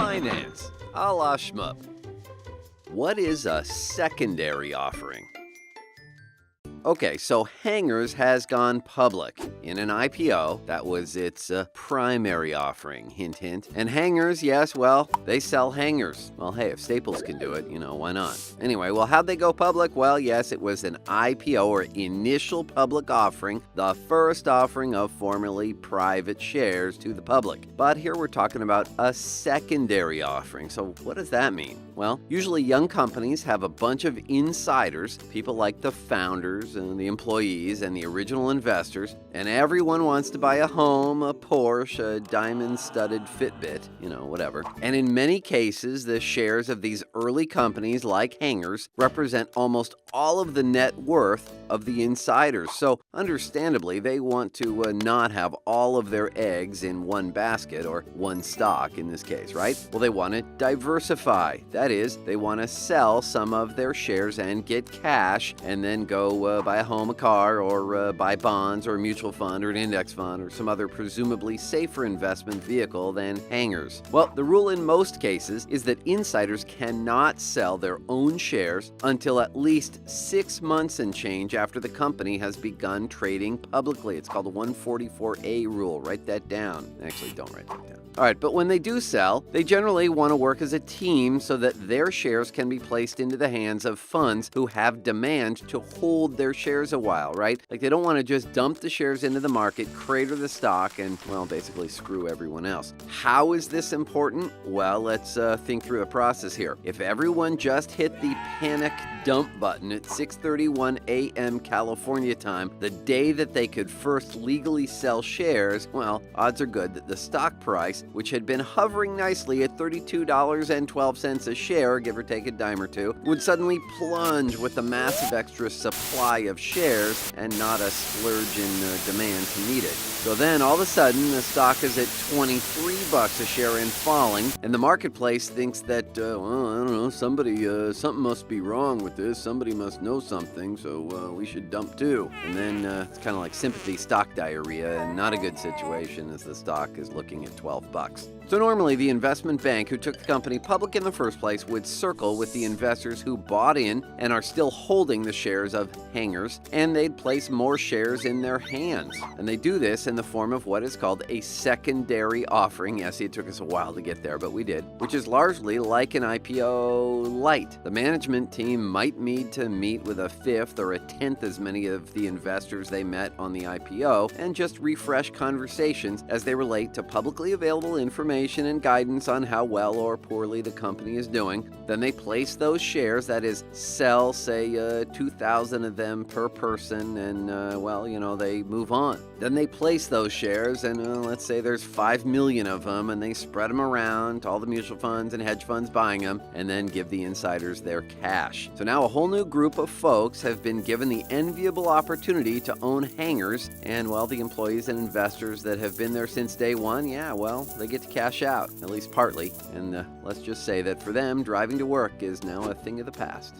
finance, a la shmup. What is a secondary offering? Okay, so Hangers has gone public in an IPO. That was its primary offering, hint, hint. And Hangers, yes, well, they sell hangers. Well, hey, if Staples can do it, why not? Anyway, well, how'd they go public? Well, yes, it was an IPO, or initial public offering, the first offering of formerly private shares to the public. But here we're talking about a secondary offering. So what does that mean? Well, usually young companies have a bunch of insiders, people like the founders and the employees and the original investors, and everyone wants to buy a home, a Porsche, a diamond-studded Fitbit, whatever. And in many cases, the shares of these early companies like Hangers represent almost all of the net worth of the insiders. So understandably, they want to not have all of their eggs in one basket, or one stock in this case, right? Well, they want to diversify. That is, they want to sell some of their shares and get cash, and then go buy a home, a car, or buy bonds, or a mutual fund, or an index fund, or some other presumably safer investment vehicle than Hangers. Well, the rule in most cases is that insiders cannot sell their own shares until at least 6 months and change after the company has begun trading publicly. It's called the 144A rule. Write that down. Actually, don't write that down. All right, but when they do sell, they generally want to work as a team so that their shares can be placed into the hands of funds who have demand to hold their shares a while, right? Like, they don't want to just dump the shares into the market, crater the stock, and, well, basically screw everyone else. How is this important? Well, let's think through the process here. If everyone just hit the panic dump button at 6:31 a.m. California time, the day that they could first legally sell shares, well, odds are good that the stock price, which had been hovering nicely at $32.12 a share, give or take a dime or two, would suddenly plunge with a massive extra supply of shares and not a splurge in demand to meet it. So then, all of a sudden, the stock is at $23 a share and falling, and the marketplace thinks that, well, I don't know, something must be wrong with this. Somebody must know something, so we should dump too. And then it's kind of like sympathy stock diarrhea, and not a good situation as the stock is looking at $12. So normally the investment bank who took the company public in the first place would circle with the investors who bought in and are still holding the shares of Hangers, and they'd place more shares in their hands. And they do this in the form of what is called a secondary offering. Yes, it took us a while to get there, but we did, which is largely like an IPO light. The management team might need to meet with a fifth or a tenth as many of the investors they met on the IPO, and just refresh conversations as they relate to publicly available information and guidance on how well or poorly the company is doing. Then they place those shares, that is, sell, say, 2,000 of them per person, and, they move on. Then they place those shares, and let's say there's 5 million of them, and they spread them around to all the mutual funds and hedge funds buying them, and then give the insiders their cash. So now a whole new group of folks have been given the enviable opportunity to own Hangers, and, well, the employees and investors that have been there since day one, they get to cash out, at least partly. And let's just say that for them, driving to work is now a thing of the past.